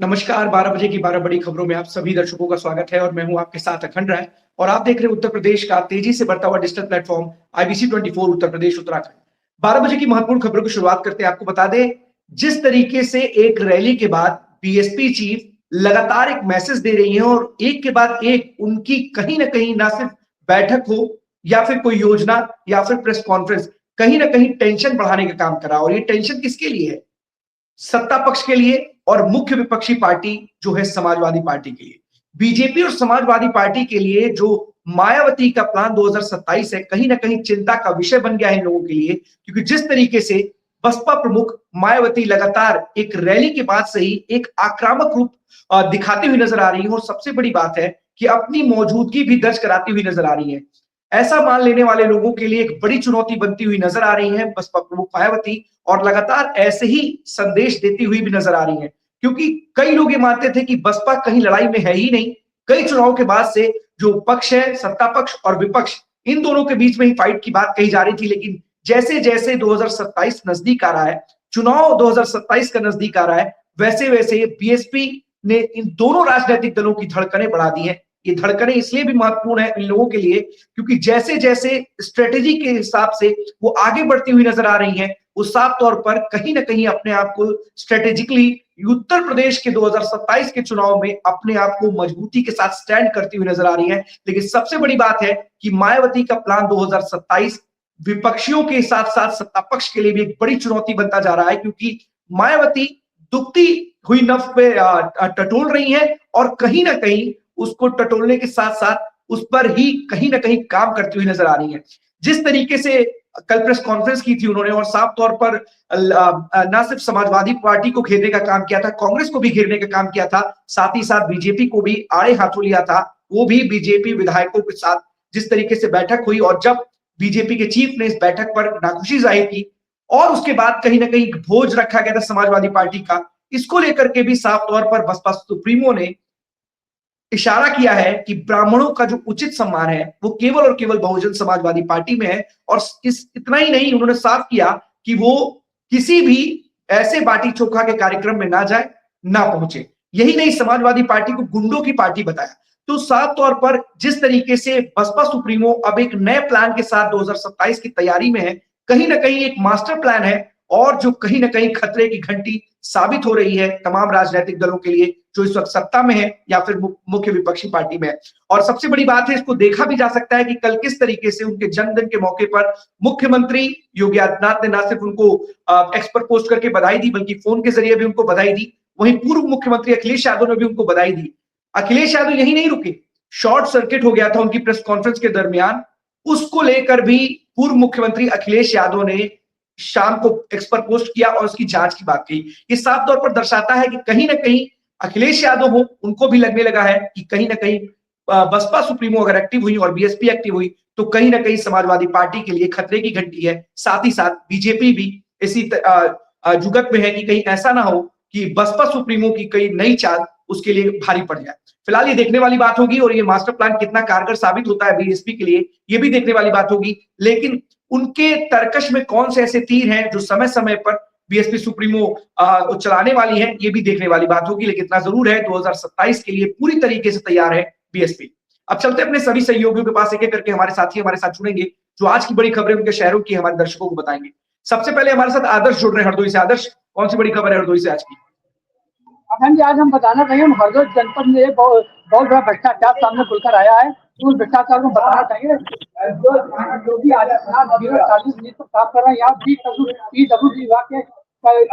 नमस्कार, 12 बजे की 12 बड़ी खबरों में आप सभी दर्शकों का स्वागत है और मैं हूं आपके साथ अखंड राय और आप देख रहे हैं उत्तर प्रदेश का तेजी से बढ़ता हुआ digital platform IBC 24 Uttar Pradesh Uttarakhand. 12 बजे की महत्वपूर्ण खबरों की शुरुआत करते हैं। आपको बता दें, जिस तरीके से एक रैली के बाद बीएसपी चीफ लगातार एक मैसेज दे रही है और एक के बाद एक उनकी कहीं ना कहीं ना सिर्फ बैठक हो या फिर कोई योजना या फिर प्रेस कॉन्फ्रेंस कहीं ना कहीं टेंशन बढ़ाने का काम कर रहा है। और ये टेंशन किसके लिए है? सत्ता पक्ष के लिए और मुख्य विपक्षी पार्टी जो है समाजवादी पार्टी के लिए। बीजेपी और समाजवादी पार्टी के लिए जो मायावती का प्लान 2027 है, कहीं ना कहीं चिंता का विषय बन गया है इन लोगों के लिए, क्योंकि जिस तरीके से बसपा प्रमुख मायावती लगातार एक रैली के बाद से ही एक आक्रामक रूप दिखाती हुई नजर आ रही है और सबसे बड़ी बात है कि अपनी मौजूदगी भी दर्ज कराती हुई नजर आ रही है। ऐसा मान लेने वाले लोगों के लिए एक बड़ी चुनौती बनती हुई नजर आ रही है बसपा प्रमुख मायावती, और लगातार ऐसे ही संदेश देती हुई भी नजर आ रही है, क्योंकि कई लोग ये मानते थे कि बसपा कहीं लड़ाई में है ही नहीं। कई चुनाव के बाद से जो पक्ष है, सत्ता पक्ष और विपक्ष, इन दोनों के बीच में ही फाइट की बात कही जा रही थी। लेकिन जैसे जैसे 2027 नजदीक आ रहा है, चुनाव 2027 का नजदीक आ रहा है, वैसे वैसे बीएसपी ने इन दोनों राजनीतिक दलों की धड़कनें बढ़ा दी है। ये धड़कनें इसलिए भी महत्वपूर्ण है इन लोगों के लिए क्योंकि जैसे जैसे स्ट्रेटेजी के हिसाब से वो आगे बढ़ती हुई नजर आ रही हैं, वो साफ तौर पर कहीं ना कहीं अपने आप को स्ट्रेटेजिकली उत्तर प्रदेश के 2027 के चुनाव में अपने आप को मजबूती के साथ स्टैंड करती हुई नजर आ रही है। लेकिन सबसे बड़ी बात है कि मायावती का प्लान 2027 विपक्षियों के साथ साथ सत्ता पक्ष के लिए भी एक बड़ी चुनौती बनता जा रहा है, क्योंकि मायावती दुखती हुई नफ पे टटोल रही है और कहीं ना कहीं उसको टटोलने के साथ साथ उस पर ही कहीं ना कहीं काम करती हुई नजर आ रही है। जिस तरीके से कल प्रेस कॉन्फ्रेंस की थी उन्होंने और साफ तौर पर ना सिर्फ समाजवादी पार्टी को घेरने का काम किया था, कांग्रेस को भी घेरने का काम किया था, साथ ही साथ बीजेपी को भी आड़े हाथों लिया था। वो भी बीजेपी विधायकों के साथ जिस तरीके से बैठक हुई और जब बीजेपी के चीफ ने इस बैठक पर नाखुशी जाहिर की और उसके बाद कहीं ना कहीं भोज रखा गया था समाजवादी पार्टी का, इसको लेकर के भी साफ तौर पर बसपा सुप्रीमो ने इशारा किया है कि ब्राह्मणों का जो उचित सम्मान है वो केवल और केवल बहुजन समाजवादी पार्टी में है। और इस इतना ही नहीं, उन्होंने साफ किया कि वो किसी भी ऐसे बाटी चोखा के कार्यक्रम में ना जाए, ना पहुंचे। यही नहीं, समाजवादी पार्टी को गुंडों की पार्टी बताया। तो साफ तौर पर जिस तरीके से बसपा सुप्रीमो अब एक नए प्लान के साथ 2027 की तैयारी में है, कहीं ना कहीं एक मास्टर प्लान है और जो कहीं ना कहीं खतरे की घंटी साबित हो रही है तमाम राजनीतिक दलों के लिए जो इस वक्त सत्ता में है या फिर मुख्य विपक्षी पार्टी में है। और सबसे बड़ी बात है, इसको देखा भी जा सकता है कि कल किस तरीके से उनके जन्मदिन के मौके पर मुख्यमंत्री योगी आदित्यनाथ ने ना सिर्फ उनको एक्स पर पोस्ट करके बधाई दी, बल्कि फोन के जरिए भी उनको बधाई दी। वहीं पूर्व मुख्यमंत्री अखिलेश यादव ने भी उनको बधाई दी। अखिलेश यादव यही नहीं रुके, शॉर्ट सर्किट हो गया था उनकी प्रेस कॉन्फ्रेंस के दरमियान, उसको लेकर भी पूर्व मुख्यमंत्री अखिलेश यादव ने शाम को एक्स पर पोस्ट किया और उसकी जांच की बात कही। ये साफ तौर पर दर्शाता है कि कहीं ना कहीं अखिलेश यादव हो, उनको भी लगने लगा है कि कहीं ना कहीं बसपा सुप्रीमो अगर एक्टिव हुई और बीएसपी एक्टिव हुई तो कहीं ना कहीं समाजवादी पार्टी के लिए खतरे की घंटी है। साथ ही साथ बीजेपी भी इसी जुगत में है कि कहीं ऐसा ना हो कि बसपा सुप्रीमो की कई नई चाल उसके लिए भारी पड़ जाए। फिलहाल ये देखने वाली बात होगी और ये मास्टर प्लान कितना कारगर साबित होता है बीएसपी के लिए, ये भी देखने वाली बात होगी। लेकिन उनके तरकश में कौन से ऐसे तीर हैं जो समय समय पर बीएसपी सुप्रीमो चलाने वाली है, ये भी देखने वाली बात होगी। लेकिन इतना जरूर है, 2027 के लिए पूरी तरीके से तैयार है बीएसपी। अब चलते अपने सभी सहयोगियों के पास एक एक करके हमारे साथी हमारे साथ जुड़ेंगे जो आज की बड़ी खबरें उनके शहरों की हमारे दर्शकों को बताएंगे। सबसे पहले हमारे साथ आदर्श जुड़ रहे हैं हरदोई से। आदर्श, कौन सी बड़ी खबर है हरदोई से आज की? अखंड जी, आज हम बताना चाहिए हरदोई जनपद में एक बहुत बड़ा भ्रष्टाचार सामने खुलकर आया है। उस भ्रष्टाचार को बताना चाहिए जो भी आदित्यनाथ 40 मिनट पर काम कर रहे हैं। यहाँ पीडब्ल्यू विभाग के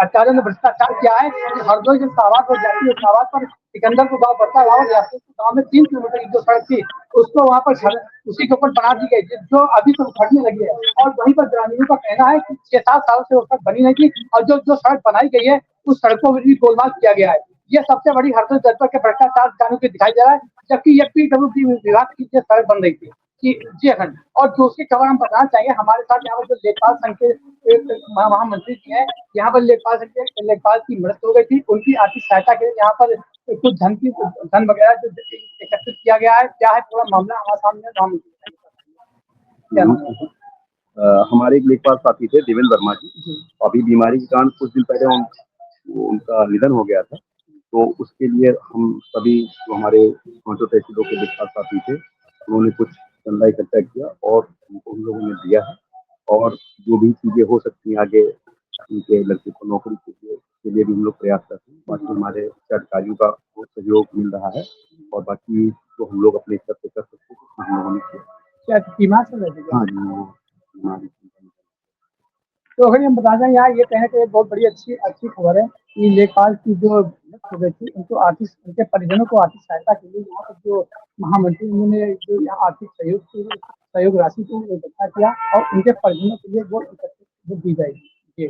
आचार्य ने भ्रष्टाचार किया है। हरदोई जब शाहबाद पर जाती है, शाहबाद पर सिकंदरपुर गाँव पड़ता है, वहाँ गाँव में 3 किलोमीटर की जो सड़क थी उसको वहाँ पर उसी के ऊपर बना दी गई, जो अभी तो उखड़ने लगी है। और वहीं पर ग्रामीणों का कहना है कि 6-7 साल से वो सड़क बनी नहीं थी और जो सड़क बनाई गई है उस सड़कों में भी गोलमाल किया गया है। ये सबसे बड़ी हरदोई जनपद के भ्रष्टाचार जाने को दिखाई दे रहा है, जबकि ये पीडब्ल्यू विभाग की जो सड़क बन रही थी जी अखंड। और दूसरी खबर हम बताना चाहिए, हमारे साथ यहाँ पर जो लेखपाल संघ के एक महामंत्री जी है, यहाँ पर लेखपाल की मृत्यु हो गई थी। उनकी आर्थिक सहायता के लिए यहाँ पर कुछ धन वगैरह जो एकत्रित किया गया है। क्या है पूरा मामला हमारे सामने? हमारे एक लेखपाल साथी थे देवेंद्र वर्मा जी, अभी बीमारी के कारण कुछ दिन पहले उनका निधन हो गया था। तो उसके लिए हम सभी जो हमारे पांचों तहसीलों के विकास साथी थे, उन्होंने कुछ चंदा इकट्ठा किया और उन लोगों ने दिया है। और जो भी चीजें हो सकती हैं आगे उनके लड़के को नौकरी के लिए भी हम लोग प्रयास करते हैं। बाकी हमारे अधिकारियों का बहुत सहयोग मिल रहा है और बाकी जो हम लोग अपने स्तर पे कर सकते हैं हम लोगों ने किया। क्या टीमा से लगे? हाँ जी, हमारी तो अगर हम बता दें, यहाँ ये कहने के बहुत बड़ी अच्छी खबर है कि लेखपाल की जो मृत्यु हो गई थी, उनको आर्थिक, उनके परिजनों को आर्थिक सहायता के लिए यहाँ पर जो महामंत्री उन्होंने जो यहाँ आर्थिक सहयोग राशि को इकट्ठा किया और उनके परिजनों के लिए वो दी जाएगी।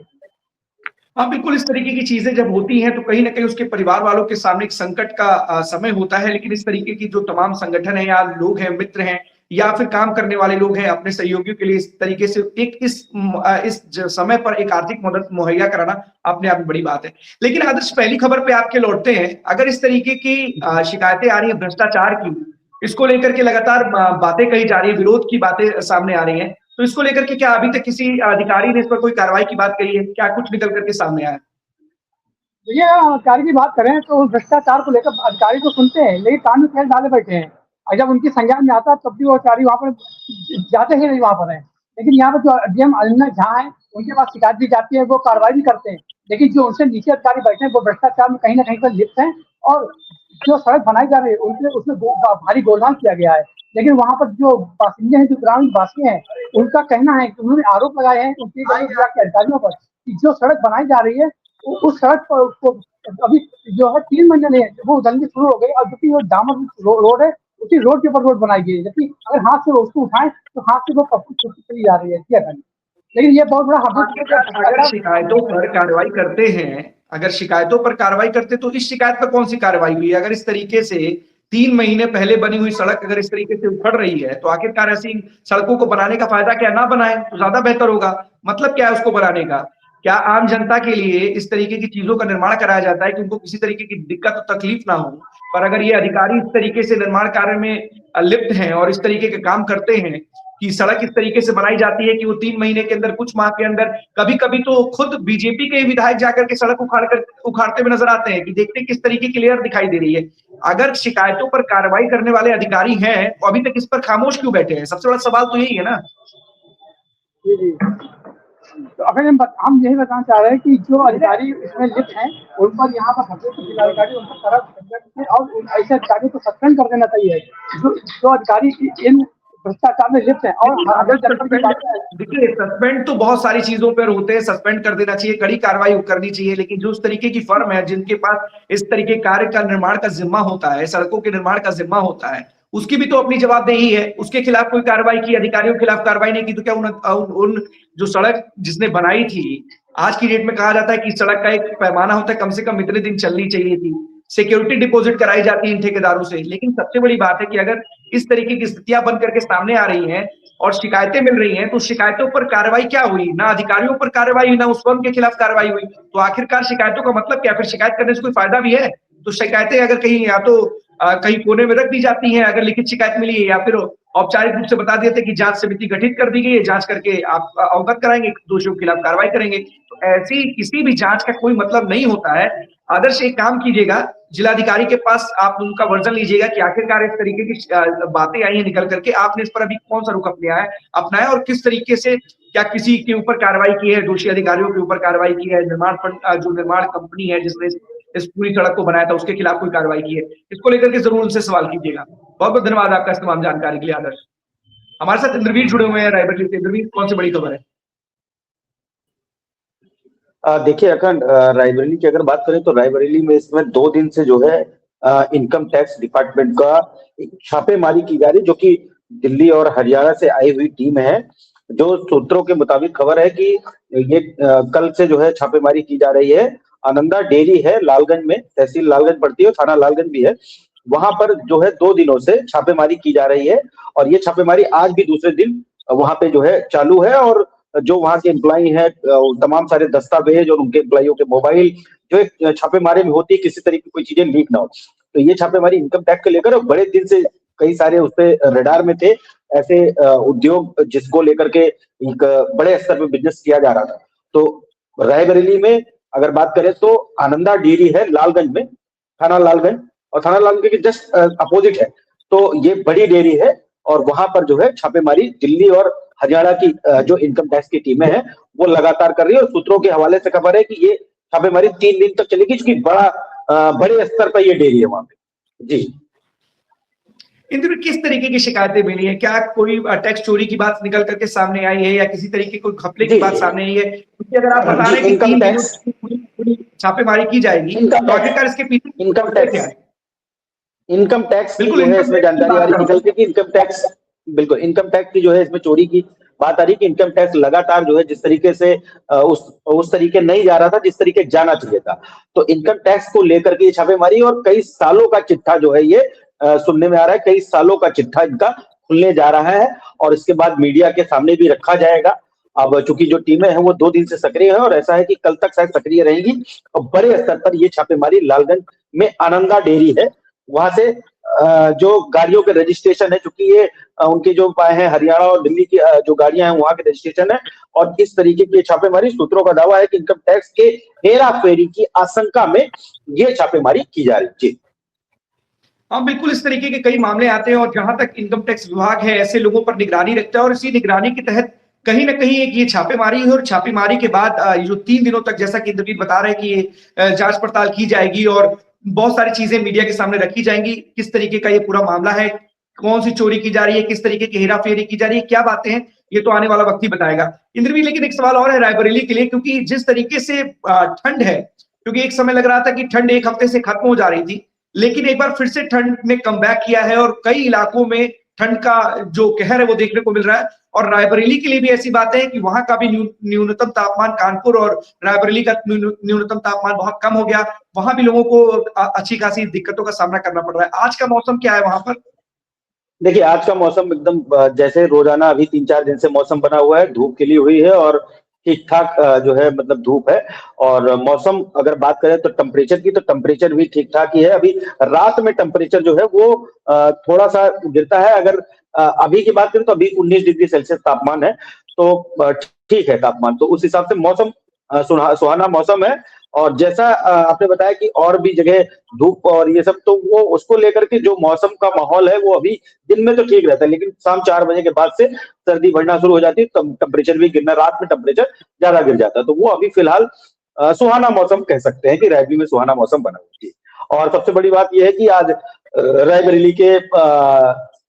हाँ, बिल्कुल इस तरीके की चीजें जब होती हैं तो कहीं ना कहीं उसके परिवार वालों के सामने एक संकट का समय होता है, लेकिन इस तरीके की जो तमाम संगठन है या लोग हैं, मित्र हैं या फिर काम करने वाले लोग हैं, अपने सहयोगियों के लिए इस तरीके से इस समय पर एक आर्थिक मदद मुहैया कराना अपने आप में बड़ी बात है। लेकिन आदर्श, पहली खबर पे आपके लौटते हैं। अगर इस तरीके की शिकायतें आ रही है भ्रष्टाचार की, इसको लेकर के लगातार बातें कही जा रही है, विरोध की बातें सामने आ रही है, तो इसको लेकर के क्या अभी तक किसी अधिकारी ने इस पर कोई कार्रवाई की बात कही है? क्या कुछ निकल करके सामने आया? ये अधिकारी की बात करें तो भ्रष्टाचार को लेकर अधिकारी तो सुनते हैं, लेकिन कान में तेल डाले बैठे हैं। और जब उनकी संज्ञान में आता है तब भी वो अधिकारी वहाँ पर जाते ही नहीं वहाँ पर है। लेकिन यहाँ पर जो डीएम अनिल झा है, उनके पास शिकायत दी जाती है, वो कार्रवाई भी करते हैं। लेकिन जो उनसे नीचे अधिकारी बैठे हैं वो भ्रष्टाचार में कहीं ना कहीं पर लिप्त हैं। और जो सड़क बनाई जा रही है उनके उसमें भारी गोलमाल किया गया है। लेकिन वहाँ पर जो बासिंदे हैं, जो ग्रामीण वासी हैं, उनका कहना है कि उन्होंने आरोप लगाए हैं उनके अधिकारियों पर कि जो सड़क बनाई जा रही है उस सड़क को अभी जो है 3 महीने नहीं है, वो उधरनी शुरू हो गई। और जो कि वो डामर रोड है, उसी रोड के ऊपर रोड बनाई गई है, जबकि अगर हाथ से उसको उठाएं तो हाथ से वो पप्पू छुट्टी चली जा रही है। लेकिन ये बहुत बड़ा अगर शिकायतों पर कार्रवाई करते हैं, अगर शिकायतों पर कार्रवाई करते तो इस शिकायत पर कौन सी कार्रवाई हुई? अगर इस तरीके से 3 महीने पहले बनी हुई सड़क अगर इस तरीके से उखड़ रही है, तो आखिरकार ऐसी सड़कों को बनाने का फायदा क्या? ना बनाए तो ज्यादा बेहतर होगा। मतलब क्या है उसको बनाने का? क्या आम जनता के लिए इस तरीके की चीजों का निर्माण कराया जाता है कि उनको किसी तरीके की दिक्कत तकलीफ ना हो? पर अगर ये अधिकारी इस तरीके से निर्माण कार्य में लिप्त हैं और इस तरीके के काम करते हैं कि सड़क इस तरीके से बनाई जाती है कि वो 3 महीने के अंदर, कुछ माह के अंदर, कभी-कभी तो खुद बीजेपी के विधायक जाकर के सड़क उखाड़ते हुए नजर आते हैं कि देखते हैं किस तरीके की लेयर दिखाई दे रही है। अगर शिकायतों पर कार्रवाई करने वाले अधिकारी हैं तो अभी तक इस पर खामोश क्यों बैठे हैं? सबसे बड़ा सवाल तो यही है ना। जी। तो अगर हम यही बताना चाह रहे हैं कि जो अधिकारी इसमें लिप्त हैं उन पर यहाँ पर जिलाधिकारी उन पर कड़ा और ऐसे अधिकारियों को सस्पेंड कर देना चाहिए जो अधिकारी इन भ्रष्टाचार में लिप्त हैं। और देखिए, सस्पेंड तो बहुत सारी चीजों पर होते हैं, सस्पेंड कर देना चाहिए, कड़ी कार्रवाई करनी चाहिए, लेकिन जो उस तरीके की फर्म है जिनके पास इस तरीके कार्य का निर्माण का जिम्मा होता है, सड़कों के निर्माण का जिम्मा होता है, उसकी भी तो अपनी जवाबदेही है। उसके खिलाफ कोई कार्रवाई की, अधिकारियों के खिलाफ कार्रवाई नहीं की, तो क्या उन जो सड़क जिसने बनाई थी, आज की डेट में कहा जाता है कि सड़क का एक पैमाना होता है, कम से कम इतने दिन चलनी चाहिए थी, सिक्योरिटी डिपॉजिट कराई जाती है इन ठेकेदारों से। लेकिन सबसे बड़ी बात है कि अगर इस तरीके की स्थितियां बन करके सामने आ रही हैं और शिकायतें मिल रही हैं, तो शिकायतों पर कार्रवाई क्या हुई? ना अधिकारियों पर कार्रवाई हुई, ना उस फर्म के खिलाफ कार्रवाई हुई। तो आखिरकार शिकायतों का मतलब क्या? फिर शिकायत करने से कोई फायदा भी है? तो शिकायतें अगर कहीं या तो कहीं कोने में रख दी जाती हैं, अगर लिखित शिकायत मिली है, या फिर औपचारिक रूप से बता देते कि जांच समिति गठित कर दी गई है, जांच करके आप अवगत कराएंगे, दोषियों के खिलाफ कार्रवाई करेंगे। तो ऐसी किसी भी जांच का कोई मतलब नहीं होता है। आदर्श एक काम कीजिएगा, जिलाधिकारी के पास आप उनका वर्जन लीजिएगा कि आखिरकार इस तरीके की बातें आई हैं निकल करके, आपने इस पर अभी कौन सा रुख अपनाया और किस तरीके से, क्या किसी के ऊपर कार्रवाई की है, दोषी अधिकारियों के ऊपर कार्रवाई की है, जो निर्माण कंपनी है जिसने इस पूरी सड़क को बनाया था उसके खिलाफ कोई कार्रवाई की है? इसको लेकर के जरूर उनसे सवाल कीजिएगा। बहुत बहुत धन्यवाद आपका इस तमाम जानकारी के लिए आदर्श। हमारे साथ इंद्रवीर जुड़े हुए हैं रायबरेली से। इंद्रवीर, कौन सी बड़ी खबर है? देखिए अखंड, रायबरेली की अगर बात करें तो रायबरेली में इसमें 2 दिन से जो है इनकम टैक्स डिपार्टमेंट का छापेमारी की जा रही, जो कि दिल्ली और हरियाणा से आई हुई टीम है। जो सूत्रों के मुताबिक खबर है कि ये कल से जो है छापेमारी की जा रही है। आनंदा डेयरी है लालगंज में, तहसील लालगंज पड़ती है, थाना लालगंज भी है, वहां पर जो है 2 दिनों से छापेमारी की जा रही है। और ये छापेमारी आज भी दूसरे दिन वहां पे जो है चालू है। और जो वहां के एम्प्लॉई हैं, तमाम सारे दस्तावेज और उनके एम्प्लॉइयों के मोबाइल जो छापेमारी में होती है, किसी तरह की कोई चीजें लीक ना हो। तो ये छापेमारी इनकम टैक्स को लेकर बड़े दिन से कई सारे उस पे रडार में थे, ऐसे उद्योग जिसको लेकर के एक बड़े स्तर पे बिजनेस किया जा रहा था। तो रायबरेली में अगर बात करें तो आनंदा डेयरी है लालगंज में, थाना लालगंज, और थाना लालगंज के जस्ट अपोजिट है। तो ये बड़ी डेयरी है और वहां पर जो है छापेमारी दिल्ली और हरियाणा की जो इनकम टैक्स की टीमें हैं वो लगातार कर रही है। और सूत्रों के हवाले से खबर है कि ये छापेमारी 3 दिन तक चलेगी, क्योंकि बड़े स्तर पर ये डेयरी है वहां पे। जी इंद्र, किस तरीके की शिकायतें मिली हैं? क्या कोई टैक्स चोरी की बात निकल करके सामने आई है या किसी तरीके कोई घपले की बात सामने आई है? क्योंकि अगर आप बता रहे हैं कि 3 दिनों की पूरी छापेमारी की जाएगी, तो आखिरकार इसके पीछे इनकम क्या है? टैक्स की बिल्कुल, जो है इसमें जानकारी आ रही निकल के कि इनकम टैक्स, बिल्कुल इनकम टैक्स की जो है इसमें चोरी की बात आ रही कि इनकम टैक्स लगातार जो है जिस तरीके से उस तरीके नहीं जा रहा था जिस तरीके जाना चाहिए था। तो इनकम टैक्स को लेकर के ये छापेमारी, और कई सालों का चिट्ठा जो है ये सुनने में आ रहा है, कई सालों का चिट्ठा इनका खुलने जा रहा है और इसके बाद मीडिया के सामने भी रखा जाएगा। अब चूंकि जो टीमें हैं वो 2 दिन से सक्रिय है और ऐसा है कि कल तक शायद सक्रिय रहेंगी। और बड़े स्तर पर ये छापेमारी लालगंज में आनंदा डेयरी है, वहां से जो गाड़ियों के रजिस्ट्रेशन है, चूंकि ये उनके जो पाए हैं हरियाणा और दिल्ली की जो गाड़ियां हैं वहां के रजिस्ट्रेशन है। और इस तरीके की छापेमारी, सूत्रों का दावा है कि इनकम टैक्स के हेरा फेरी की आशंका में ये छापेमारी की जा रही है। हाँ, बिल्कुल, इस तरीके के कई मामले आते हैं और जहां तक इनकम टैक्स विभाग है ऐसे लोगों पर निगरानी रखता है और इसी निगरानी के तहत कहीं ना कहीं एक ये छापेमारी है। और छापेमारी के बाद जो 3 दिनों तक, जैसा कि इंद्रजीत बता रहे हैं कि ये जांच पड़ताल की जाएगी और बहुत सारी चीजें मीडिया के सामने रखी जाएंगी। किस तरीके का ये पूरा मामला है, कौन सी चोरी की जा रही है, किस तरीके की हेरा फेरी की जा रही है, क्या बातें हैं, ये तो आने वाला वक्त ही बताएगा। इंद्रजीत, लेकिन एक सवाल और है रायबरेली के लिए, क्योंकि जिस तरीके से ठंड है, क्योंकि एक समय लग रहा था कि ठंड 1 हफ्ते से खत्म हो जा रही थी, लेकिन एक बार फिर से ठंड ने कमबैक किया है और कई इलाकों में ठंड का जो कहर है वो देखने को मिल रहा है। और रायबरेली के लिए भी ऐसी बात है कि वहां का भी न्यूनतम तापमान, कानपुर और रायबरेली का न्यूनतम तापमान बहुत कम हो गया। वहां भी लोगों को अच्छी खासी दिक्कतों का सामना करना पड़ रहा है। आज का मौसम क्या है वहां पर? देखिए आज का मौसम एकदम जैसे रोजाना अभी 3-4 दिन से मौसम बना हुआ है, धूप खिली हुई है और ठीक ठाक जो है मतलब धूप है। और मौसम अगर बात करें तो टेम्परेचर की, तो टेम्परेचर भी ठीक ठाक ही है। अभी रात में टेम्परेचर जो है वो थोड़ा सा गिरता है। अगर अभी की बात करें तो अभी 19 डिग्री सेल्सियस तापमान है, तो ठीक है तापमान। तो उस हिसाब से मौसम सुहाना मौसम है। और जैसा आपने बताया कि और भी जगह धूप और ये सब, तो वो उसको लेकर के जो मौसम का माहौल है वो अभी दिन में तो ठीक रहता है, लेकिन शाम 4 बजे के बाद से सर्दी बढ़ना शुरू हो जाती है, टेम्परेचर भी गिरना, रात में टेम्परेचर ज्यादा गिर जाता है। तो वो अभी फिलहाल सुहाना मौसम कह सकते हैं कि रायबरेली में सुहाना मौसम बना हुआ है। और सबसे बड़ी बात यह है कि आज रायबरेली के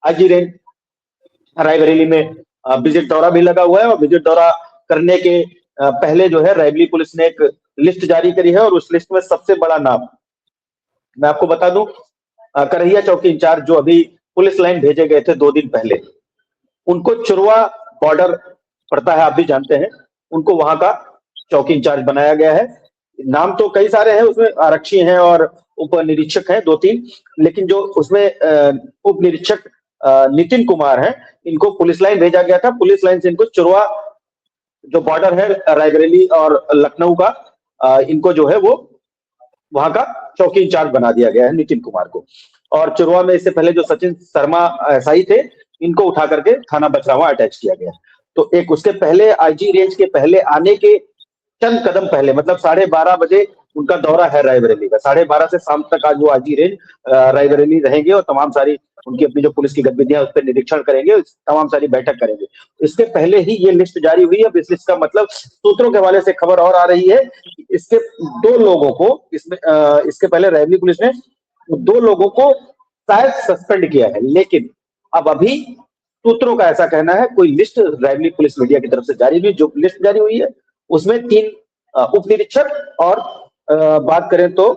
आईजी रेंज रायबरेली में विजिट दौरा भी लगा हुआ है। और विजिट दौरा करने के पहले जो है रायबरेली पुलिस ने एक लिस्ट जारी करी है और उस लिस्ट में सबसे बड़ा नाम मैं आपको बता दूं, करहिया चौकी इंचार्ज जो अभी पुलिस लाइन भेजे गए थे 2 दिन पहले, उनको चुरवा बॉर्डर पड़ता है, आप भी जानते हैं, उनको वहां का चौकी इंचार्ज बनाया गया है। नाम तो कई सारे हैं, उसमें आरक्षी हैं और उप निरीक्षक हैं 2-3, लेकिन जो उसमें उप निरीक्षक नितिन कुमार हैं, इनको पुलिस लाइन भेजा गया था। पुलिस लाइन से इनको चुरवा जो बॉर्डर है रायबरेली और लखनऊ का, इनको जो है वो वहां का चौकी इंचार्ज बना दिया गया है नितिन कुमार को। और चुरवा में इससे पहले जो सचिन शर्मा एसआई थे, इनको उठा करके थाना बछरावा अटैच किया गया। तो एक उसके पहले आईजी रेंज के पहले आने के चंद कदम पहले, मतलब 12:30 बजे उनका दौरा है रायबरेली का। 12:30 से शाम तक आज वो आईजी रेंज रायबरेली रहेंगे और तमाम सारी उनकी अपनी जो पुलिस की गतिविधियां उस पर निरीक्षण करेंगे, तमाम सारी बैठक करेंगे। इसके पहले ही ये लिस्ट जारी हुई है। अब इस लिस्ट का मतलब सूत्रों के हवाले से खबर और आ रही है कि इसके 2 लोगों को इसमें इसके पहले रायबरेली पुलिस ने 2 लोगों को शायद सस्पेंड किया है, लेकिन अब अभी सूत्रों का ऐसा कहना है कोई लिस्ट रायबरेली पुलिस मीडिया की तरफ से जारी हुई, जो लिस्ट जारी हुई है उसमें 3 उप निरीक्षक और बात करें तो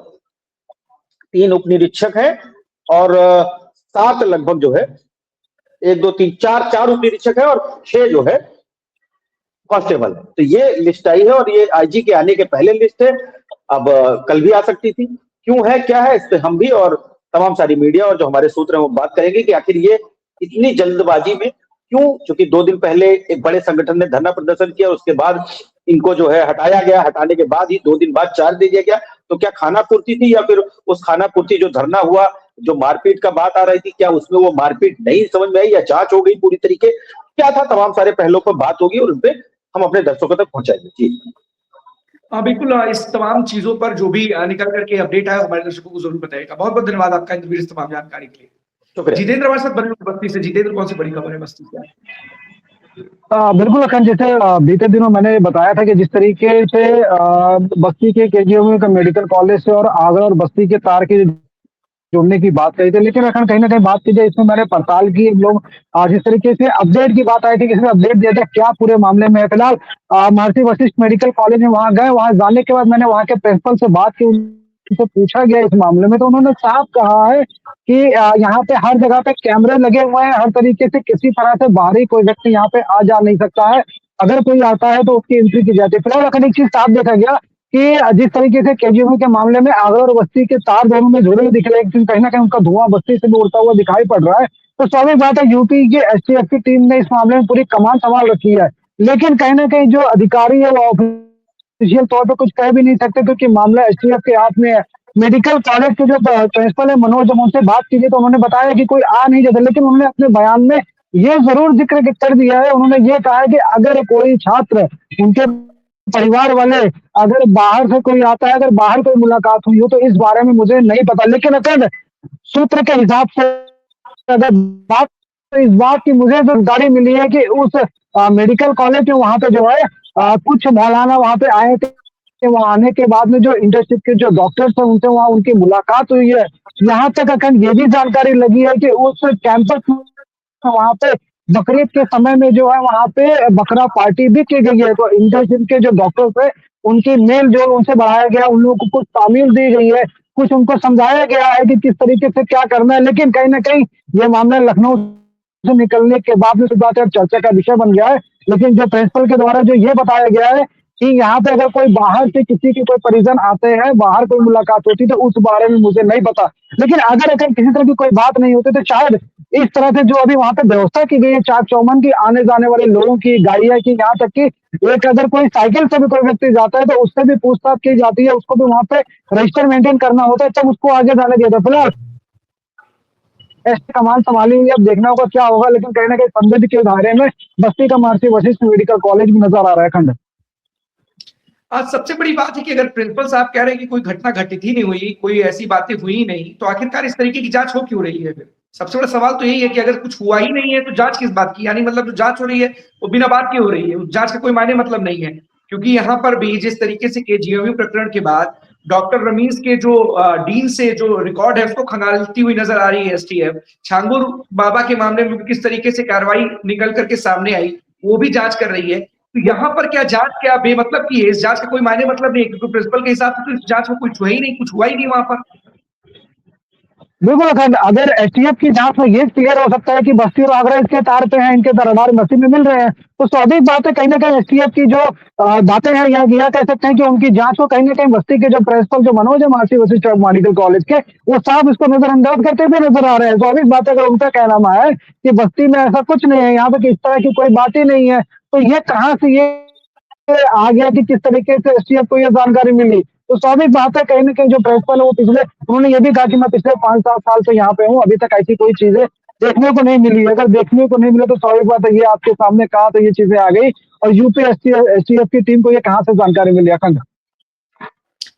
3 उप निरीक्षक हैं और 7 लगभग जो है 1 2 3 4 उप निरीक्षक है और 6 जो है कांस्टेबल है। तो ये लिस्ट आई है और ये आईजी के आने के पहले लिस्ट है। अब कल भी आ सकती थी, क्यों है क्या है, इस पे हम भी और तमाम सारी मीडिया और जो हमारे सूत्र हैं वो बात करेंगे कि आखिर ये इतनी जल्दबाजी में क्यों। क्योंकि 2 दिन पहले एक बड़े संगठन ने धरना प्रदर्शन किया, उसके बाद इनको जो है हटाया गया, हटाने के बाद ही 2 दिन बाद चार्ज दे दिया गया। तो क्या खाना पूर्ति थी या फिर उस खाना पूर्ति जो धरना हुआ, जो मारपीट का बात आ रही थी, क्या उसमें वो मारपीट नहीं समझ में आई या जांच हो गई पूरी तरीके, क्या था, तमाम सारे पहलुओं पर बात होगी और उनपे हम अपने दर्शकों तक पहुंचाएंगे। जी हाँ बिल्कुल, इस तमाम चीजों पर जो भी निकल करके अपडेट आया हमारे दर्शकों को जरूर बताएगा। बहुत बहुत धन्यवाद आपका इंटरव्यू इस तमाम जानकारी के लिए। शुक्रिया। जितेंद्र हमारे साथ बने हुए बस्ती से। जितेंद्र, कौन सी बड़ी खबर है बस्ती से? बिल्कुल अखंड, जैसे बीते दिनों मैंने बताया था कि जिस तरीके से बस्ती के केजीएमयू का मेडिकल कॉलेज से और आगरा और बस्ती के तार के जुड़ने की बात कही थी, लेकिन अखंड कहीं ना कहीं बात की जाए इसमें मैंने पड़ताल की। लोग जिस तरीके से अपडेट की बात आई थी, किसी ने अपडेट दिया था क्या पूरे मामले में है। फिलहाल महर्षि वशिष्ठ मेडिकल कॉलेज में वहां गए, वहां जाने के बाद मैंने वहां के प्रिंसिपल से बात की, उनसे पूछा गया इस मामले में, तो उन्होंने साफ कहा है कि यहाँ पे हर जगह पे कैमरे लगे हुए हैं, हर तरीके से किसी तरह से बाहरी कोई व्यक्ति यहाँ पे आ जा नहीं सकता है। अगर कोई आता है तो उसकी एंट्री की जाती है। फिलहाल अखंड एक चीज साफ देखा गया कि जिस तरीके से केजीएमयू के मामले में आगरा और बस्ती के तार दोनों में जुड़े हुए दिख रहे हैं, लेकिन कहीं ना कहीं उनका धुआं बस्ती से भी उड़ता हुआ दिखाई पड़ रहा है। तो स्वाभाविक बात है यूपी के एसटीएफ की टीम ने इस मामले में पूरी कमान संभाल रखी है, लेकिन कहीं ना कहीं जो अधिकारी है वो ऑफिशियल तौर पर कुछ कह भी नहीं सकते, क्योंकि मामला एसटीएफ के हाथ में है। मेडिकल कॉलेज के जो प्रिंसिपल है मनोज, जब उनसे बात की गई तो उन्होंने बताया कि कोई आ नहीं जाता, लेकिन उन्होंने अपने बयान में ये जरूर जिक्र कर दिया है। उन्होंने ये कहा है कि अगर कोई छात्र, उनके परिवार वाले अगर बाहर से कोई आता है, अगर बाहर कोई मुलाकात हुई हो तो इस बारे में मुझे नहीं पता। लेकिन अगर सूत्र के हिसाब से अगर बात, तो इस बात की मुझे जानकारी मिली है कि उस मेडिकल कॉलेज के वहां पे जो है कुछ मौलाना वहां पे आए थे। वहां आने के बाद में जो इंटर्नशिप के जो डॉक्टर्स हैं उनसे वहां उनकी मुलाकात हुई है। यहाँ तक अखंड ये भी जानकारी लगी है कि उस कैंपस में वहां पे बकरीद के समय में जो है वहां पे बकरा पार्टी भी की गई है। तो इंटर्नशिप के जो डॉक्टर्स है उनकी मेल जो उनसे बढ़ाया गया, उन लोगों को कुछ तामील दी गई है, कुछ उनको समझाया गया है कि किस तरीके से क्या करना है। लेकिन कहीं ना कहीं ये मामला लखनऊ से निकलने के बाद में बात है, चर्चा का विषय बन गया है। लेकिन जो प्रिंसिपल के द्वारा जो ये बताया गया है कि यहाँ पे अगर कोई बाहर से किसी के कोई परिजन आते हैं, बाहर कोई मुलाकात होती तो उस बारे में मुझे नहीं पता। लेकिन अगर किसी तरह की कोई बात नहीं होती तो शायद इस तरह से जो अभी वहां पे व्यवस्था की गई है चाक चौबंद की, आने जाने वाले लोगों की, गाड़ियां की, यहाँ तक कि एक अगर कोई साइकिल से भी कोई व्यक्ति जाता है तो उससे भी पूछताछ की जाती है, उसको भी वहां पे रजिस्टर मेंटेन करना होता है, तब उसको आगे जाने दिया था। फिलहाल ऐसे कमान संभाली हुई, अब देखना होगा क्या होगा। लेकिन कहीं ना कहीं संदिग्ध के दायरे में बस्ती का महर्षि वशिष्ठ मेडिकल कॉलेज भी नजर आ रहा है। खंड आज सबसे बड़ी बात है कि अगर प्रिंसिपल साहब कह रहे हैं कि कोई घटना घटित ही नहीं हुई, कोई ऐसी बातें हुई ही नहीं, तो आखिरकार इस तरीके की जांच हो क्यों रही है? फिर सबसे बड़ा सवाल तो यही है कि अगर कुछ हुआ ही नहीं है तो जांच किस बात की? यानी मतलब जो जांच हो रही है वो बिना बात की हो रही है, जांच का कोई मायने मतलब नहीं है। क्योंकि यहाँ पर भी जिस तरीके से केजीएमयू प्रकरण के बाद डॉक्टर रमीज के जो डीन से जो रिकॉर्ड है उसको खंगालती हुई नजर आ रही है एसटीएफ। छांगुर बाबा के मामले में किस तरीके से कार्रवाई निकल करके सामने आई वो भी जांच कर रही है। तो यहाँ पर क्या जांच क्या बेमतलब की है? इस जांच का कोई मायने मतलब नहीं है, क्योंकि प्रिंसिपल के हिसाब से तो इस जांच में कुछ हुआ ही नहीं, कुछ हुआ ही नहीं वहां पर। बिल्कुल अखंड, अगर एसटीएफ की जांच में ये क्लियर हो सकता है कि बस्ती और आगरा इसके तार पे हैं, इनके दरबार मसीह में मिल रहे हैं, तो स्वाभाविक बात है कहीं ना कहीं एसटीएफ की जो बातें हैं या कह सकते हैं कि उनकी जांच को कहीं ना कहीं बस्ती के जो प्रिंसिपल जो मनोज है महर्षि वशिष्ठ मेडिकल कॉलेज के, वो साहब इसको नजरअंदाज करते हुए नजर आ रहे हैं। स्वाभाविक बात है अगर उनका कहना है कि बस्ती में ऐसा कुछ नहीं है, यहाँ पे किस तरह की कोई बात ही नहीं है, तो ये कहाँ से ये आ गया कि किस तरीके से एसटीएफ को ये जानकारी मिली? तो स्वाभाविक बात है कहीं ना कहीं जो प्रिंसिपल है वो उन्होंने ये भी कहा कि मैं पिछले 5-7 साल से यहाँ पे हूँ, अभी तक ऐसी कोई चीजें देखने को नहीं मिली। अगर देखने को नहीं मिला तो स्वाभाविक बात है ये आपके सामने कहा तो ये चीजें आ गई, और यूपी एसटीएफ की टीम को ये कहाँ से जानकारी मिली? अखंड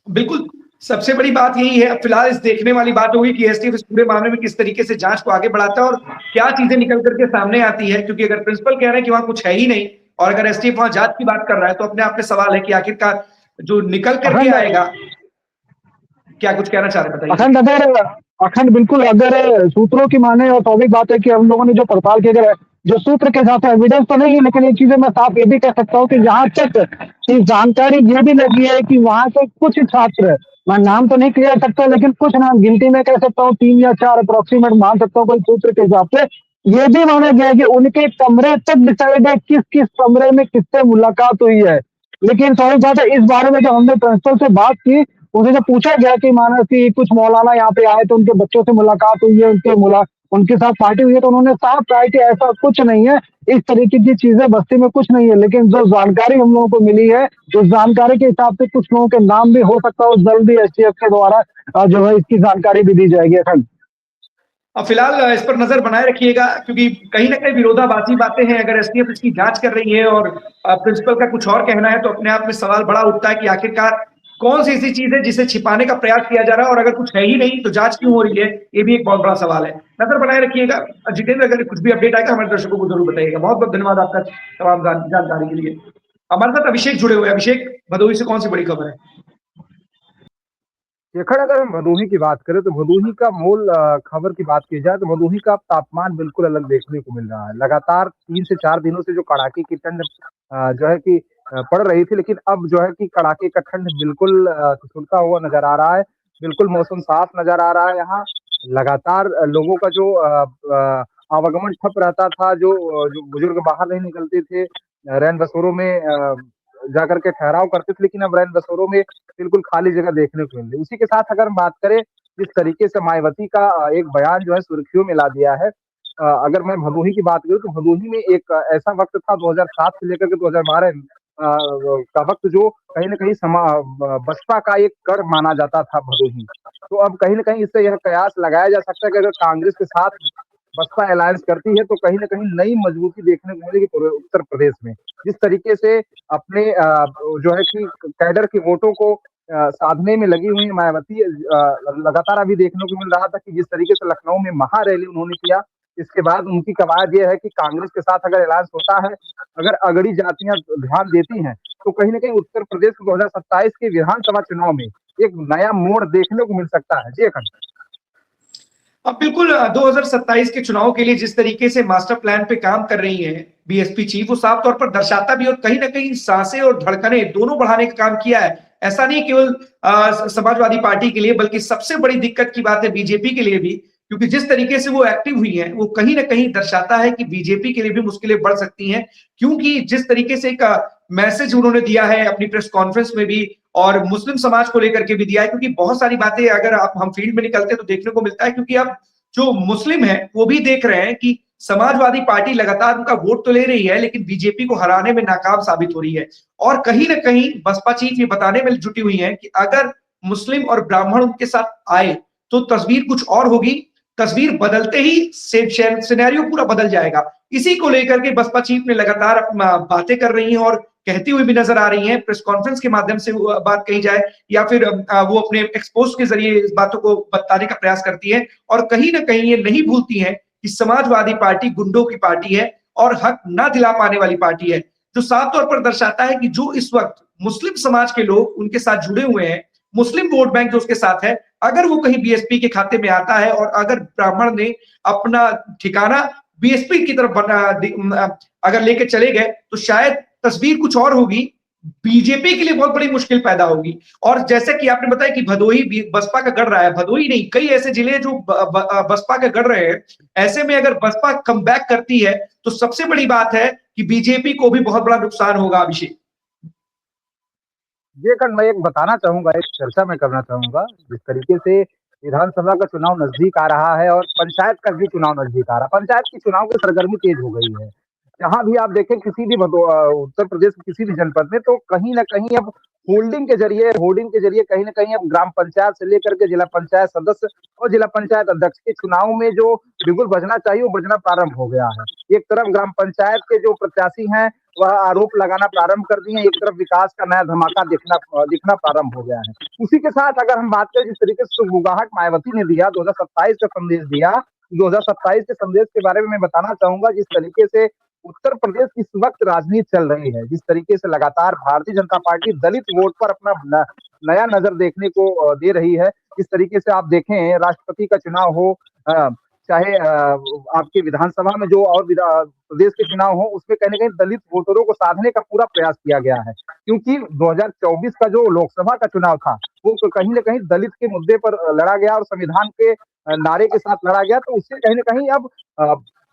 बिल्कुल, सबसे बड़ी बात यही है। फिलहाल इस देखने वाली बात होगी कि एसटीएफ इस पूरे मामले में किस तरीके से जांच को आगे बढ़ाता है और क्या चीजें निकल करके सामने आती है। क्योंकि अगर प्रिंसिपल कह रहे हैं कि वहां कुछ है ही नहीं और अगर एसटीएफ वहां जांच की बात कर रहा है तो अपने आप में सवाल है कि आखिरकार जो निकल करके आएगा। क्या कुछ कहना चाह रहे बताइए। अखंड बिल्कुल, अगर सूत्रों की माने और स्वाभाविक बात है कि हम लोगों ने जो पड़ताल की, अगर जो सूत्र के साथ एविडेंस तो नहीं है, लेकिन एक चीजें मैं साफ ये भी कह सकता हूँ कि जहां तक इस जानकारी ये भी लगी है कि वहां से कुछ छात्र, मैं नाम तो नहीं क्लियर सकता लेकिन कुछ नाम गिनती में कह सकता हूँ 3 या 4 अप्रोक्सीमेट मान सकता हूँ कोई सूत्र के हिसाब से, ये भी माना गया है कि उनके कमरे तक डिसाइड है किस किस कमरे में किससे मुलाकात हुई है। लेकिन स्वाभाविक बात है इस बारे में जब हमने प्रिंसिपल से बात की, उनसे जब पूछा गया कि माना कि कुछ मौलाना यहाँ पे आए तो उनके बच्चों से मुलाकात हुई है, उनके साथ पार्टी हुई है, तो उन्होंने साफ कहा कि ऐसा कुछ नहीं है, इस तरीके की चीजें बस्ती में कुछ नहीं है। लेकिन जो जानकारी हम लोगों को मिली है उस जानकारी के हिसाब से कुछ लोगों के नाम भी हो सकता है, जल्दी एसटीएफ के द्वारा जो है इसकी जानकारी भी दी जाएगी। अखंड अब फिलहाल इस पर नजर बनाए रखिएगा, क्योंकि कहीं ना कहीं विरोधाभासी बातें हैं। अगर एसटीएफ इसकी जांच कर रही है और प्रिंसिपल का कुछ और कहना है, तो अपने आप में सवाल बड़ा उठता है कि आखिरकार कौन सी ऐसी चीज है जिसे छिपाने का प्रयास किया जा रहा है, और अगर कुछ है ही नहीं तो जांच क्यों हो रही है, ये भी एक बहुत बड़ा सवाल है। नजर बनाए रखिएगा। जितेंद्र, अगर कुछ भी अपडेट आएगा हमारे दर्शकों को जरूर बताइएगा। बहुत बहुत धन्यवाद आपका तमाम जानकारी के लिए। हमारे साथ अभिषेक जुड़े हुए हैं। अभिषेक, भदोही से कौन सी बड़ी खबर है? शेखर, अगर हम भदोही की बात करें तो भदोही का मूल खबर की बात की जाए तो भदोही का तापमान बिल्कुल अलग देखने को मिल रहा है। लगातार 3 से 4 दिनों से जो कड़ाके की ठंड जो है कि पड़ रही थी, लेकिन अब जो है कि कड़ाके का ठंड बिल्कुल सुलगता हुआ नजर आ रहा है। बिल्कुल मौसम साफ नजर आ रहा है। यहाँ लगातार लोगों का जो आवागमन ठप रहता था, जो बुजुर्ग बाहर नहीं निकलते थे, रैन बसेरों में जाकर के ठहराव करते थे, लेकिन अब रैन बसेरों में बिल्कुल खाली जगह देखने को मिल रही है। उसी के साथ अगर हम बात करें, जिस तरीके से मायावती का एक बयान जो है सुर्खियों में ला दिया है। अगर मैं भदोही की बात करूं तो भदोही में एक ऐसा वक्त था 2007 से लेकर के 2012 का वक्त, जो कहीं ना कहीं बसपा का एक गढ़ माना जाता था भदोही। तो अब कहीं ना कहीं इससे यह कयास लगाया जा सकता है कि अगर कांग्रेस के साथ बसपा अलायंस करती है तो कहीं ना कहीं नई मजबूती देखने को मिलेगी उत्तर प्रदेश में। जिस तरीके से अपने जो है कि कैडर के वोटों को साधने में लगी हुई मायावती, लगातार अभी देखने को मिल रहा था कि जिस तरीके से लखनऊ में महारैली उन्होंने किया, इसके बाद उनकी कवायद यह है कि कांग्रेस के साथ अगर अलायंस होता है, अगर अगड़ी जातियां ध्यान देती हैं, तो कहीं ना कहीं उत्तर प्रदेश को 2027 के विधानसभा चुनाव में एक नया मोड़ देखने को मिल सकता है। जी अखंड। अब बिल्कुल 2027 के चुनाव के लिए जिस तरीके से मास्टर प्लान पे काम कर रही है बीएसपी चीफ, वो साफ तौर पर दर्शाता भी, और कहीं ना कहीं सांसें और धड़कनें दोनों बढ़ाने का काम किया है। ऐसा नहीं केवल समाजवादी पार्टी के लिए, बल्कि सबसे बड़ी दिक्कत की बात है बीजेपी के लिए भी, क्योंकि जिस तरीके से वो एक्टिव हुई है वो कहीं ना कहीं दर्शाता है कि बीजेपी के लिए भी मुश्किलें बढ़ सकती हैं। क्योंकि जिस तरीके से एक मैसेज उन्होंने दिया है अपनी प्रेस कॉन्फ्रेंस में भी, और मुस्लिम समाज को लेकर के भी दिया है, क्योंकि बहुत सारी बातें अगर हम फील्ड में निकलते हैं तो देखने को मिलता है, क्योंकि अब जो मुस्लिम है वो भी देख रहे हैं कि समाजवादी पार्टी लगातार उनका वोट तो ले रही है, लेकिन बीजेपी को हराने में नाकाम साबित हो रही है। और कहीं ना कहीं बसपा चीफ ये बताने में जुटी हुई है कि अगर मुस्लिम और ब्राह्मण उनके साथ आए तो तस्वीर कुछ और होगी। तस्वीर बदलते ही सिनेरियो पूरा बदल जाएगा। इसी को लेकर के बसपा चीफ ने लगातार बातें कर रही हैं और कहती हुई भी नजर आ रही हैं। प्रेस कॉन्फ्रेंस के माध्यम से बात कही जाए, या फिर वो अपने एक्सपोज के जरिए इस बातों को बताने का प्रयास करती है, और कहीं ना कहीं ये नहीं भूलती है कि समाजवादी पार्टी गुंडों की पार्टी है और हक ना दिला पाने वाली पार्टी है, जो साफ तौर पर दर्शाता है कि जो इस वक्त मुस्लिम समाज के लोग उनके साथ जुड़े हुए हैं, मुस्लिम वोट बैंक जो उसके साथ है, अगर वो कहीं बीएसपी के खाते में आता है, और अगर ब्राह्मण ने अपना ठिकाना बीएसपी की तरफ अगर लेके चले गए, तो शायद तस्वीर कुछ और होगी। बीजेपी के लिए बहुत बड़ी मुश्किल पैदा होगी। और जैसे कि आपने बताया कि भदोही बसपा का गढ़ रहा है, भदोही नहीं, कई ऐसे जिले जो बसपा का गढ़ रहे हैं। ऐसे में अगर बसपा कमबैक करती है तो सबसे बड़ी बात है कि बीजेपी को भी बहुत बड़ा नुकसान होगा। अभिषेक, ये मैं एक बताना चाहूंगा, एक चर्चा मैं करना चाहूंगा। जिस तरीके से विधानसभा का चुनाव नजदीक आ रहा है और पंचायत का भी चुनाव नजदीक आ रहा है, पंचायत की चुनाव की सरगर्मी तेज हो गई है। जहां भी आप देखें किसी भी उत्तर प्रदेश के किसी भी जनपद में, तो कहीं ना कहीं अब होर्डिंग के जरिए कहीं ना कहीं अब ग्राम पंचायत से लेकर के जिला पंचायत सदस्य और जिला पंचायत अध्यक्ष के चुनाव में जो बिगुल बजना चाहिए वो बजना प्रारंभ हो गया है। एक तरफ ग्राम पंचायत के जो प्रत्याशी हैं वह आरोप लगाना प्रारंभ कर दिए हैं, एक तरफ विकास का नया धमाका दिखना प्रारंभ हो गया है। उसी के साथ अगर हम बात करें, जिस तरीके से गुगाहट मायावती ने दिया 2027 का संदेश दिया, 2027 के संदेश के बारे में मैं बताना चाहूंगा। जिस तरीके से उत्तर प्रदेश इस वक्त राजनीति चल रही है, जिस तरीके से लगातार भारतीय जनता पार्टी दलित वोट पर अपना नया नजर देखने को दे रही है। जिस तरीके से आप देखें, राष्ट्रपति का चुनाव हो, चाहे आपके विधानसभा में जो और प्रदेश के चुनाव हो, उसमें कहीं ना कहीं दलित वोटरों को साधने का पूरा प्रयास किया गया है। क्योंकि 2024 का जो लोकसभा का चुनाव था वो कहीं ना कहीं दलित के मुद्दे पर लड़ा गया और संविधान के नारे के साथ लड़ा गया। तो उससे कहीं ना कहीं अब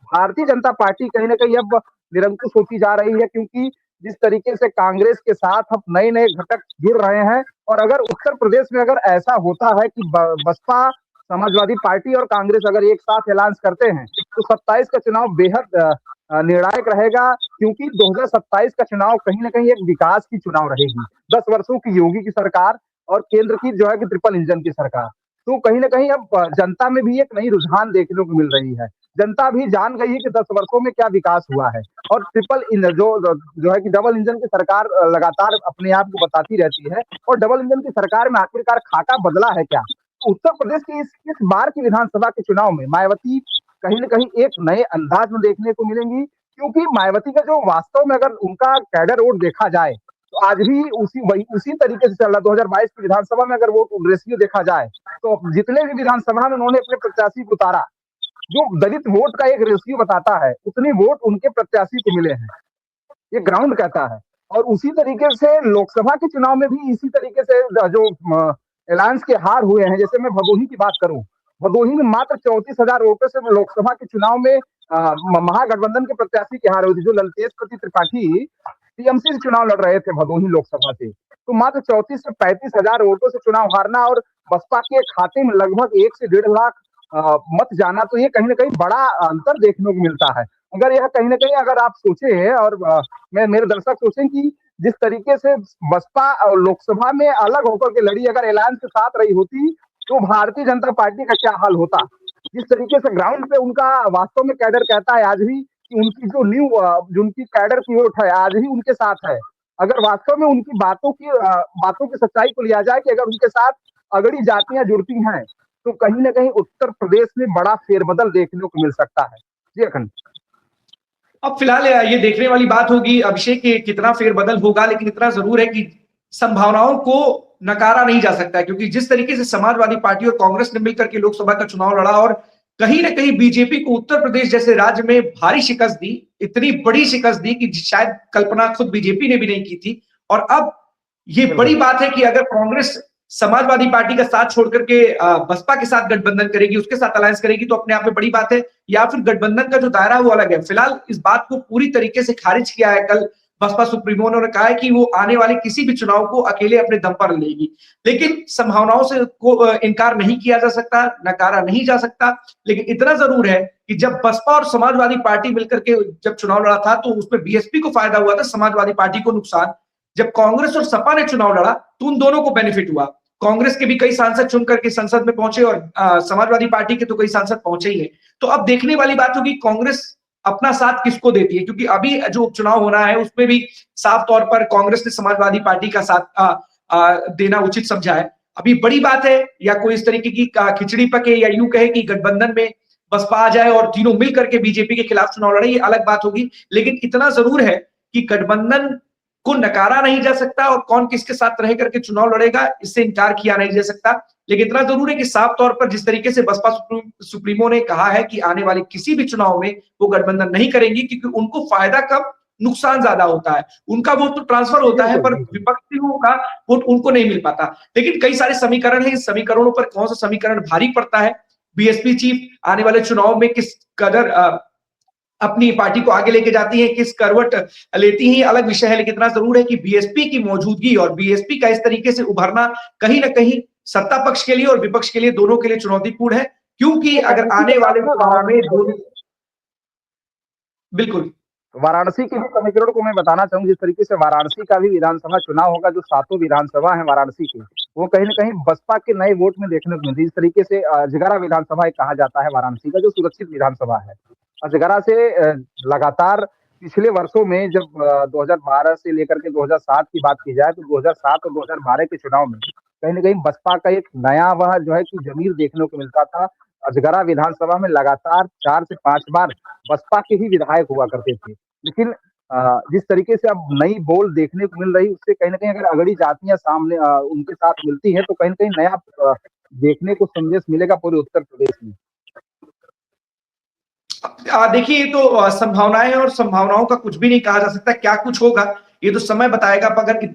भारतीय जनता पार्टी कहीं ना कहीं अब निरंकुश होती जा रही है, क्योंकि जिस तरीके से कांग्रेस के साथ अब नए नए घटक जुड़ रहे हैं। और अगर उत्तर प्रदेश में अगर ऐसा होता है कि बसपा, समाजवादी पार्टी और कांग्रेस अगर एक साथ ऐलान करते हैं, तो 27 का चुनाव बेहद निर्णायक रहेगा। क्योंकि 2027 का चुनाव कहीं ना कहीं एक विकास की चुनाव रहेगी। 10 वर्षों की योगी की सरकार और केंद्र की जो है कि ट्रिपल इंजन की सरकार। तो कहीं ना कहीं अब जनता में भी एक नई रुझान देखने को मिल रही है। जनता भी जान गई है कि 10 वर्षों में क्या विकास हुआ है। और ट्रिपल इन जो है कि डबल इंजन की सरकार लगातार अपने आप को बताती रहती है, और डबल इंजन की सरकार में आखिरकार खाका बदला है क्या? तो उत्तर प्रदेश के इस बार की विधानसभा के चुनाव में मायावती कहीं न कहीं एक नए अंदाज में देखने को मिलेंगी, क्योंकि मायावती का जो वास्तव में अगर उनका कैडर वोट देखा जाए, तो आज भी उसी तरीके से चल रहा है। 2022 की विधानसभा में अगर वोट रेशियो देखा जाए, तो जितने भी विधानसभा में उन्होंने अपने प्रत्याशी को उतारा, जो दलित वोट का एक रेशियो बताता है, उतने वोट उनके प्रत्याशी को मिले हैं। ये ग्राउंड कहता है। और उसी तरीके से लोकसभा के चुनाव में भी इसी तरीके से जो अलायंस के हार हुए हैं, जैसे मैं भदोही की बात करूं, भदोही में मात्र 34,000 वोटों से लोकसभा के चुनाव में महागठबंधन के प्रत्याशी की हार हुई थी। जो ललतेज प्रति त्रिपाठी टीएमसी से चुनाव लड़ रहे थे भदोही लोकसभा से, तो मात्र 34 से 35,000 वोटों से चुनाव हारना और बसपा के खाते में लगभग 1 से 1.5 लाख मत जाना, तो ये कहीं ना कहीं बड़ा अंतर देखने को मिलता है। अगर यह कहीं ना कहीं अगर आप सोचे और मेरे दर्शक सोचें कि जिस तरीके से बसपा लोकसभा में अलग होकर के लड़ी, अगर अलायंस के साथ रही होती, तो भारतीय जनता पार्टी का क्या हाल होता। जिस तरीके से ग्राउंड पे उनका वास्तव में कैडर कहता है आज भी कि उनकी जो उनकी कैडर की वोट है आज भी उनके साथ है। अगर वास्तव में उनकी बातों की सच्चाई को लिया जाए कि अगर उनके साथ अगड़ी जातियां जुड़ती हैं, तो कहीं ना कहीं उत्तर प्रदेश में बड़ा फेरबदल देखने को मिल सकता है। जी अखंड। अब फिलहाल ये देखने वाली बात होगी अभिषेक कि कितना फेरबदल होगा, लेकिन इतना जरूर है कि संभावनाओं को नकारा नहीं जा सकता है, क्योंकि जिस तरीके से समाजवादी पार्टी और कांग्रेस ने मिलकर के लोकसभा का चुनाव लड़ा और कहीं ना कहीं बीजेपी को उत्तर प्रदेश जैसे राज्य में भारी शिकस्त दी, इतनी बड़ी शिकस्त दी कि शायद कल्पना खुद बीजेपी ने भी नहीं की थी। और अब ये बड़ी बात है कि अगर कांग्रेस समाजवादी पार्टी का साथ छोड़ करके बसपा के साथ गठबंधन करेगी, उसके साथ अलायंस करेगी, तो अपने आप में बड़ी बात है। या फिर गठबंधन का जो दायरा वो अलग है। फिलहाल इस बात को पूरी तरीके से खारिज किया है कल बसपा सुप्रीमो ने कहा है कि वो आने वाले किसी भी चुनाव को अकेले अपने दम पर लेगी। लेकिन संभावनाओं से को इनकार नहीं किया जा सकता, नकारा नहीं जा सकता। लेकिन इतना जरूर है कि जब बसपा और समाजवादी पार्टी मिलकर के जब चुनाव लड़ा था, तो उसमें बीएसपी को फायदा हुआ था, समाजवादी पार्टी को नुकसान। जब कांग्रेस और सपा ने चुनाव लड़ा, तो उन दोनों को बेनिफिट हुआ। कांग्रेस के भी कई सांसद चुन करके संसद में पहुंचे और समाजवादी पार्टी के तो कई सांसद पहुंचे ही है। तो अब देखने वाली बात होगी कांग्रेस अपना साथ किसको देती है, क्योंकि अभी जो उपचुनाव होना है उसमें भी साफ तौर पर कांग्रेस ने समाजवादी पार्टी का साथ देना उचित समझा है। अभी बड़ी बात है या कोई इस तरीके की खिचड़ी पके या यूं कहे कि गठबंधन में बसपा आ जाए और तीनों मिल करके बीजेपी के खिलाफ चुनाव लड़े, ये अलग बात होगी। लेकिन इतना जरूर है कि गठबंधन को नकारा नहीं जा सकता और कौन किसके साथ रह करके चुनाव लड़ेगा इससे इनकार किया नहीं जा सकता। लेकिन इतना जरूर है कि साफ तौर पर जिस तरीके से बसपा सुप्रीमो ने कहा है कि आने वाले किसी भी चुनाव में वो गठबंधन नहीं करेंगी, क्योंकि उनको फायदा कम नुकसान ज्यादा होता है। उनका वोट तो ट्रांसफर होता है पर विपक्षियों का वोट उनको नहीं मिल पाता। लेकिन कई सारे समीकरण है, इस समीकरणों पर कौन सा समीकरण भारी पड़ता है, बीएसपी चीफ आने वाले चुनाव में किस कदर अपनी पार्टी को आगे लेके जाती है, किस करवट लेती है, अलग विषय है। लेकिन इतना जरूर है कि बीएसपी की मौजूदगी और बीएसपी का इस तरीके से उभरना कहीं ना कहीं सत्ता पक्ष के लिए और विपक्ष के लिए दोनों के लिए चुनौतीपूर्ण है, क्योंकि अगर आने वाले चुनाव में बिल्कुल वाराणसी के भी समीकरण को मैं बताना चाहूंगा। जिस तरीके से वाराणसी का भी विधानसभा चुनाव होगा, जो 7 विधानसभा है वाराणसी की, वो कहीं ना कहीं बसपा के नए वोट में देखने को मिलती है। जिस तरीके से अजगरा विधानसभा कहा जाता है वाराणसी का, जो सुरक्षित विधानसभा है। अजगरा से लगातार पिछले वर्षों में जब 2012 से लेकर के 2007 की बात की जाए, तो 2007 और 2012 के चुनाव में कहीं ना कहीं बसपा का एक नया वह जो है कि जमीर देखने को मिलता था। अजगरा विधानसभा में लगातार 4 से 5 बार बसपा के ही विधायक हुआ करते थे। लेकिन जिस तरीके से अब नई बोल देखने को मिल रही, उससे कहीं ना कहीं अगर अगड़ी जातियां सामने उनके साथ मिलती हैं, तो कहीं ना कहीं नया देखने को संदेश मिलेगा पूरे उत्तर प्रदेश में। देखिए, ये तो संभावनाएं और संभावनाओं का कुछ भी नहीं कहा जा सकता, क्या कुछ होगा ये तो समय बताएगा।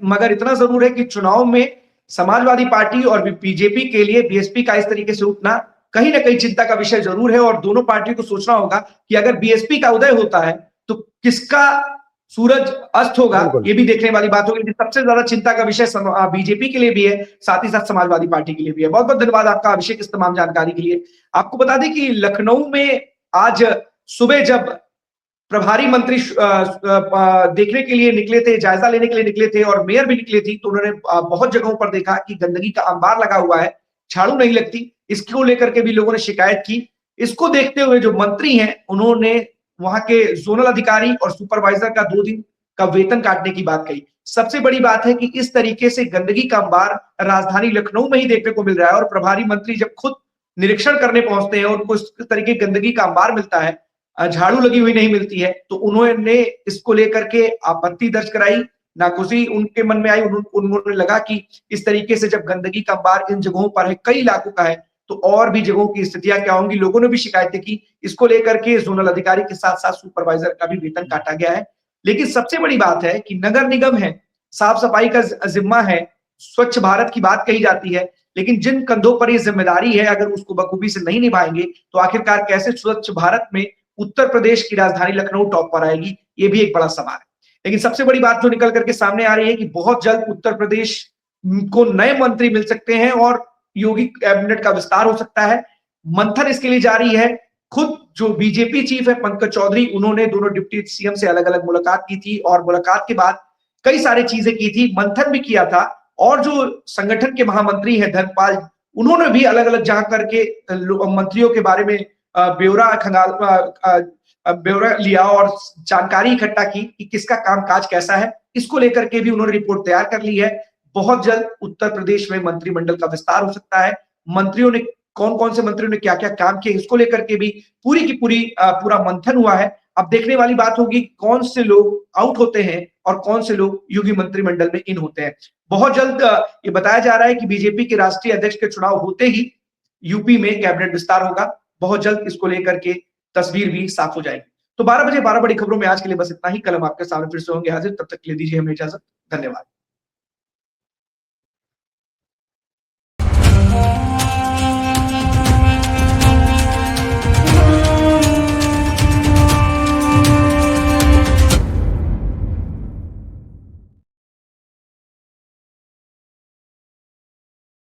मगर इतना जरूर है कि चुनाव में समाजवादी पार्टी और बीजेपी के लिए बीएसपी का इस तरीके से उठना कहीं ना कहीं चिंता का विषय जरूर है। और दोनों पार्टियों को सोचना होगा कि अगर बीएसपी का उदय होता है तो किसका सूरज अस्त होगा, ये भी देखने वाली बात होगी। सबसे ज्यादा चिंता का विषय बीजेपी के लिए भी है, साथ ही साथ समाजवादी पार्टी के लिए भी है। बहुत बहुत धन्यवाद आपका अभिषेक इस तमाम जानकारी के लिए। आपको बता दें कि लखनऊ में आज सुबह जब प्रभारी मंत्री देखने के लिए निकले थे, जायजा लेने के लिए निकले थे और मेयर भी निकले थी, तो उन्होंने बहुत जगहों पर देखा कि गंदगी का अंबार लगा हुआ है। झाड़ू नहीं लगती, इसको लेकर के भी लोगों ने शिकायत की। इसको देखते हुए जो मंत्री हैं उन्होंने वहां के जोनल अधिकारी और सुपरवाइजर का 2 दिन का वेतन काटने की बात कही। सबसे बड़ी बात है कि इस तरीके से गंदगी का अंबार राजधानी लखनऊ में ही देखने को मिल रहा है और प्रभारी मंत्री जब खुद निरीक्षण करने पहुंचते हैं और उनको इस तरीके गंदगी का अंबार मिलता है, झाड़ू लगी हुई नहीं मिलती है, तो उन्होंने इसको लेकर के आपत्ति दर्ज कराई। नाखुशी उनके मन में आई, उन्होंने लगा कि इस तरीके से जब गंदगी का अंबार इन जगहों पर है, कई इलाकों का है, तो और भी जगहों की स्थितियां क्या होंगी। लोगों ने भी शिकायतें की। इसको लेकर के जोनल अधिकारी के साथ साथ सुपरवाइजर का भी वेतन काटा गया है। लेकिन सबसे बड़ी बात है कि नगर निगम है, साफ सफाई का जिम्मा है, स्वच्छ भारत की बात कही जाती है, लेकिन जिन कंधों पर ये जिम्मेदारी है अगर उसको बखूबी से नहीं निभाएंगे तो आखिरकार कैसे स्वच्छ भारत में उत्तर प्रदेश की राजधानी लखनऊ टॉप पर आएगी, ये भी एक बड़ा सवाल है। लेकिन सबसे बड़ी बात जो निकल करके सामने आ रही है कि बहुत जल्द उत्तर प्रदेश को नए मंत्री मिल सकते हैं और योगी कैबिनेट का विस्तार हो सकता है। मंथन इसके लिए जारी है। खुद जो बीजेपी चीफ है पंकज चौधरी, उन्होंने दोनों डिप्टी सीएम से अलग अलग मुलाकात की थी और मुलाकात के बाद कई सारी चीजें की थी, मंथन भी किया था। और जो संगठन के महामंत्री हैं धर्मपाल, उन्होंने भी अलग अलग जा करके मंत्रियों के बारे में ब्यौरा लिया और जानकारी इकट्ठा की कि किसका कामकाज कैसा है। इसको लेकर के भी उन्होंने रिपोर्ट तैयार कर ली है। बहुत जल्द उत्तर प्रदेश में मंत्रिमंडल का विस्तार हो सकता है। मंत्रियों ने कौन-कौन से मंत्रियों ने क्या-क्या काम किए, इसको लेकर के भी पूरी की पूरी पूरा मंथन हुआ है। अब देखने वाली बात होगी कौन से लोग आउट होते हैं और कौन से लोग योगी मंत्रिमंडल में इन होते हैं। बहुत जल्द ये बताया जा रहा है कि बीजेपी के राष्ट्रीय अध्यक्ष के चुनाव होते ही यूपी में कैबिनेट विस्तार होगा। बहुत जल्द इसको लेकर के तस्वीर भी साफ हो जाएगी। तो 12 बजे 12 बड़ी खबरों में आज के लिए बस इतना ही। कल हम आपके सामने फिर से होंगे हाजिर। तब तक के लिए दीजिए हमें इजाजत। धन्यवाद।